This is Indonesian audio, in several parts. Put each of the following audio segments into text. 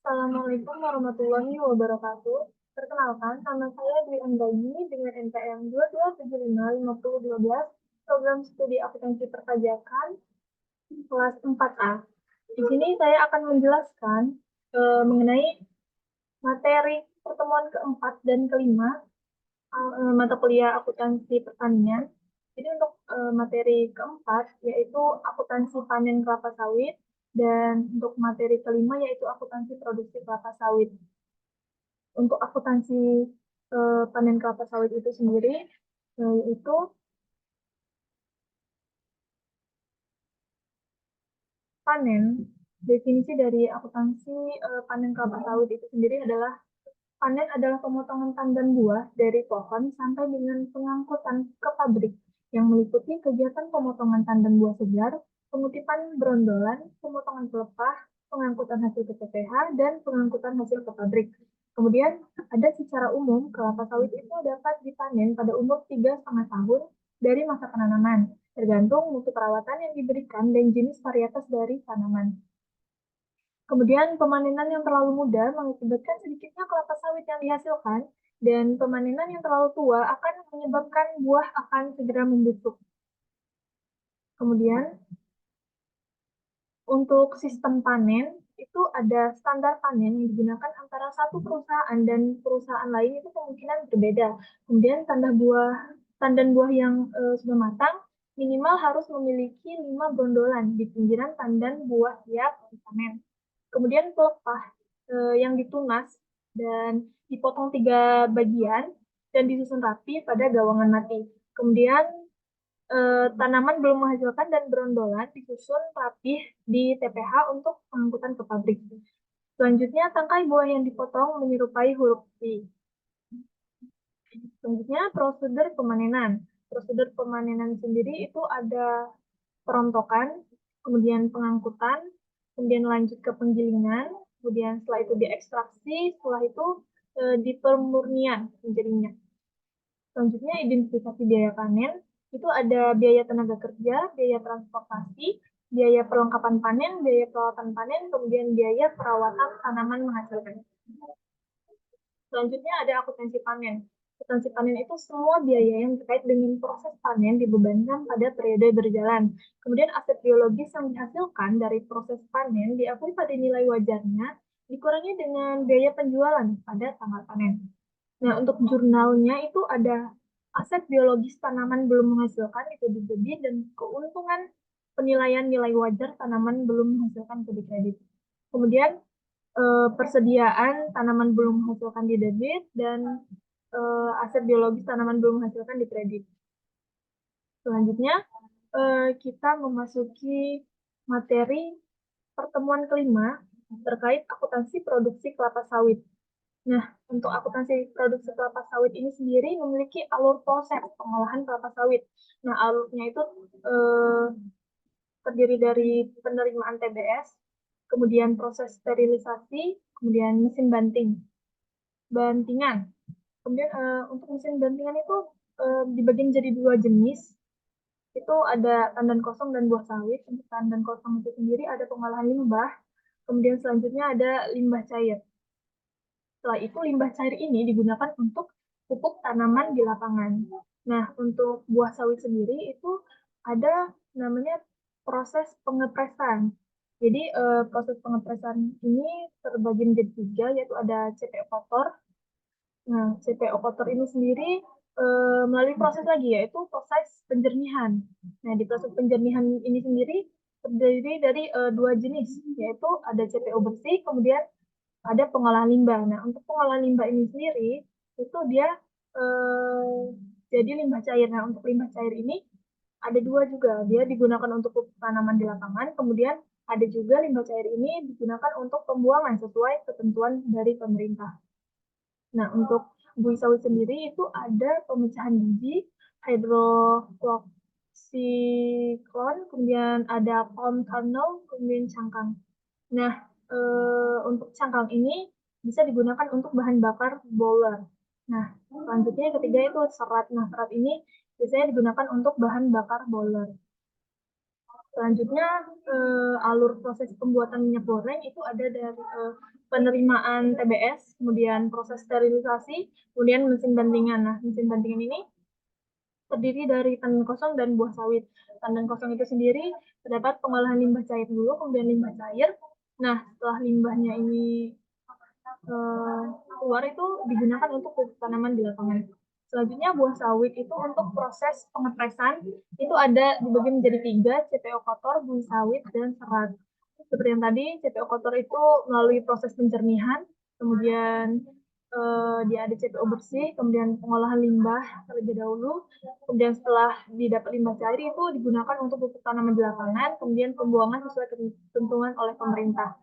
Assalamualaikum warahmatullahi wabarakatuh. Perkenalkan, nama saya Dwi Anggaji dengan NPM 22755012, program studi akuntansi perpajakan kelas 4A. Di sini saya akan menjelaskan mengenai materi pertemuan keempat dan kelima mata kuliah akuntansi pertanian. Jadi untuk materi keempat yaitu akuntansi panen kelapa sawit dan untuk materi kelima yaitu akuntansi produksi kelapa sawit. Untuk akuntansi panen kelapa sawit itu sendiri yaitu panen. Definisi dari akuntansi panen kelapa sawit itu sendiri adalah panen adalah pemotongan tandan buah dari pohon sampai dengan pengangkutan ke pabrik yang meliputi kegiatan pemotongan tandan buah segar, pengutipan berondolan, pemotongan pelepah, pengangkutan hasil ke TPH, dan pengangkutan hasil ke pabrik. Kemudian ada secara umum kelapa sawit itu dapat dipanen pada umur 3,5 tahun dari masa penanaman, tergantung mutu perawatan yang diberikan dan jenis varietas dari tanaman. Kemudian pemanenan yang terlalu muda mengakibatkan sedikitnya kelapa sawit yang dihasilkan, dan pemanenan yang terlalu tua akan menyebabkan buah akan segera membusuk. Kemudian untuk sistem panen itu ada standar panen yang digunakan antara satu perusahaan dan perusahaan lain itu kemungkinan berbeda. Kemudian tandan buah yang sudah matang minimal harus memiliki 5 gondolan di pinggiran tandan buah siap dipanen. Kemudian pelepah yang ditunas dan dipotong 3 bagian dan disusun rapi pada gawangan mati. Kemudian tanaman belum menghasilkan dan berondolan disusun rapih di TPH untuk pengangkutan ke pabrik. Selanjutnya, tangkai buah yang dipotong menyerupai huruf V. Selanjutnya, prosedur pemanenan. Prosedur pemanenan sendiri itu ada perontokan, kemudian pengangkutan, kemudian lanjut ke penggilingan, kemudian setelah itu diekstraksi, setelah itu di pemurnian menjadi minyak. Selanjutnya, identifikasi biaya panen. Itu ada biaya tenaga kerja, biaya transportasi, biaya perlengkapan panen, biaya perawatan panen, kemudian biaya perawatan tanaman menghasilkan. Selanjutnya ada akuntansi panen. Akuntansi panen itu semua biaya yang terkait dengan proses panen dibebankan pada periode berjalan. Kemudian aset biologis yang dihasilkan dari proses panen diakui pada nilai wajarnya, dikurangi dengan biaya penjualan pada tanggal panen. Nah, untuk jurnalnya itu ada aset biologis tanaman belum menghasilkan itu di debit dan keuntungan penilaian nilai wajar tanaman belum menghasilkan itu di kredit. Kemudian persediaan tanaman belum menghasilkan di debit dan aset biologis tanaman belum menghasilkan di kredit. Selanjutnya kita memasuki materi pertemuan kelima terkait akuntansi produksi kelapa sawit. Nah, untuk akuntansi produksi kelapa sawit ini sendiri memiliki alur proses pengolahan kelapa sawit. Nah, alurnya itu terdiri dari penerimaan TBS, kemudian proses sterilisasi, kemudian mesin bantingan. Kemudian untuk mesin bantingan itu dibagi menjadi 2 jenis. Itu ada tandan kosong dan buah sawit. Untuk tandan kosong itu sendiri ada pengolahan limbah, kemudian selanjutnya ada limbah cair. Setelah itu limbah cair ini digunakan untuk pupuk tanaman di lapangan. Nah, untuk buah sawit sendiri itu ada namanya proses pengepresan. Jadi proses pengepresan ini terbagi menjadi 3, yaitu ada CPO kotor. Nah, CPO kotor ini sendiri melalui proses lagi, yaitu proses penjernihan. Nah, di proses penjernihan ini sendiri terdiri dari 2 jenis, yaitu ada CPO bersih, kemudian ada pengolahan limbah. Nah, untuk pengolahan limbah ini sendiri, itu dia jadi limbah cair. Nah, untuk limbah cair ini ada 2 juga. Dia digunakan untuk pupuk tanaman di lapangan, kemudian ada juga limbah cair ini digunakan untuk pembuangan sesuai ketentuan dari pemerintah. Nah, untuk buih sawit sendiri itu ada pemecahan biji, hidrofloksiklon, kemudian ada palm kernel, kemudian cangkang. Nah, untuk cangkang ini bisa digunakan untuk bahan bakar boiler. Nah, selanjutnya yang ketiga itu serat. Nah, serat ini biasanya digunakan untuk bahan bakar boiler. Selanjutnya, alur proses pembuatan minyak goreng itu ada dari penerimaan TBS, kemudian proses sterilisasi, kemudian mesin bantingan. Nah, mesin bantingan ini terdiri dari tandan kosong dan buah sawit. Tandan kosong itu sendiri terdapat pengolahan limbah cair dulu, kemudian limbah cair. Nah, setelah limbahnya ini keluar itu digunakan untuk pupuk tanaman di lapangan. Selanjutnya buah sawit itu untuk proses pengepresan itu ada dibagi menjadi tiga, CPO kotor, buah sawit, dan serat. Seperti yang tadi, CPO kotor itu melalui proses pencernihan, kemudian dia ada CPO bersih, kemudian pengolahan limbah terlebih dahulu, kemudian setelah didapat limbah cair itu digunakan untuk pupuk tanaman di lapangan, kemudian pembuangan sesuai ketentuan oleh pemerintah.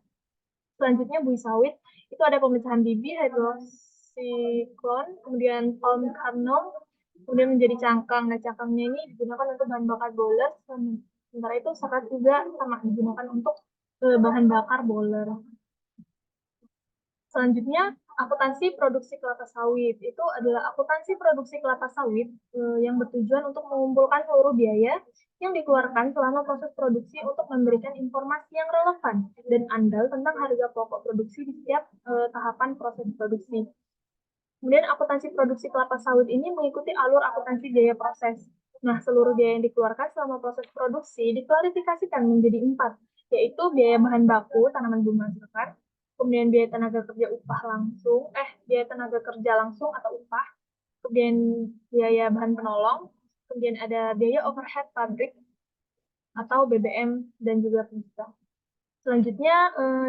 Selanjutnya buih sawit itu ada pemecahan bibit, hidroksiklon, kemudian palm kernel, kemudian menjadi cangkang. Nah, cangkangnya ini digunakan untuk bahan bakar boiler, sementara itu serat juga sama digunakan untuk bahan bakar boiler. Selanjutnya, akuntansi produksi kelapa sawit. Itu adalah akuntansi produksi kelapa sawit yang bertujuan untuk mengumpulkan seluruh biaya yang dikeluarkan selama proses produksi untuk memberikan informasi yang relevan dan andal tentang harga pokok produksi di setiap tahapan proses produksi. Kemudian akuntansi produksi kelapa sawit ini mengikuti alur akuntansi biaya proses. Nah, seluruh biaya yang dikeluarkan selama proses produksi diklarifikasikan menjadi 4, yaitu biaya bahan baku tanaman bunga sekar, kemudian biaya tenaga kerja upah langsung, biaya tenaga kerja langsung atau upah, kemudian biaya bahan penolong, kemudian ada biaya overhead pabrik atau BBM dan juga pajak. Selanjutnya,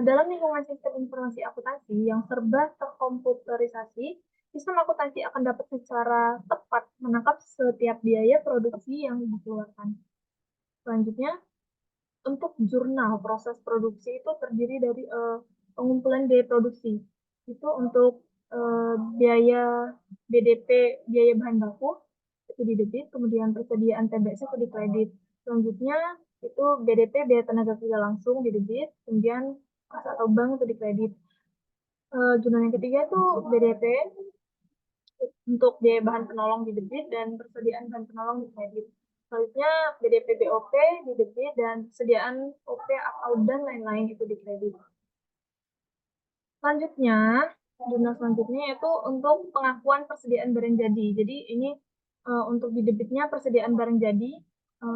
dalam lingkungan sistem informasi akuntansi yang serba terkomputerisasi, sistem akuntansi akan dapat secara tepat menangkap setiap biaya produksi yang dikeluarkan. Selanjutnya, untuk jurnal proses produksi itu terdiri dari pengumpulan biaya produksi. Itu untuk biaya BDP, biaya bahan baku, itu di debit, kemudian persediaan TBS itu di kredit. Selanjutnya, itu BDP, biaya tenaga kerja langsung di debit, kemudian kas atau bank itu di kredit. Jurnal yang ketiga itu BDP, untuk biaya bahan penolong di debit dan persediaan bahan penolong di kredit. Selanjutnya BDP BOP di debit dan persediaan OP atau dan lain-lain itu di kredit. Selanjutnya, jurnal selanjutnya yaitu untuk pengakuan persediaan barang jadi. Jadi ini untuk di debitnya persediaan barang jadi,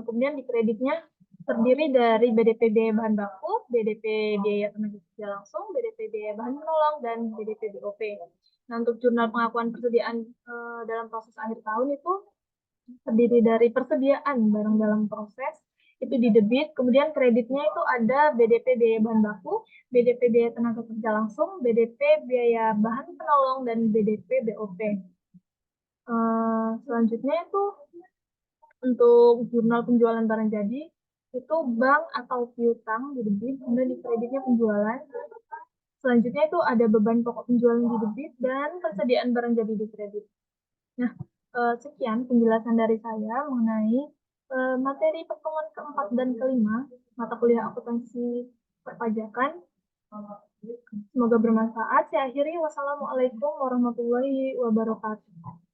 kemudian di kreditnya terdiri dari BDP biaya bahan baku, BDP biaya tenaga kerja langsung, BDP biaya bahan penolong, dan BDP BOP. Nah, untuk jurnal pengakuan persediaan dalam proses akhir tahun itu terdiri dari persediaan barang dalam proses, itu di debit, kemudian kreditnya itu ada BDP biaya bahan baku, BDP biaya tenaga kerja langsung, BDP biaya bahan penolong, dan BDP BOP. Selanjutnya itu untuk jurnal penjualan barang jadi, itu bank atau piutang di debit, kemudian di kreditnya penjualan. Selanjutnya itu ada beban pokok penjualan di debit dan persediaan barang jadi di kredit. Nah, sekian penjelasan dari saya mengenai materi pertemuan keempat dan kelima mata kuliah akuntansi perpajakan. Semoga bermanfaat. Saya akhiri. Wassalamualaikum warahmatullahi wabarakatuh.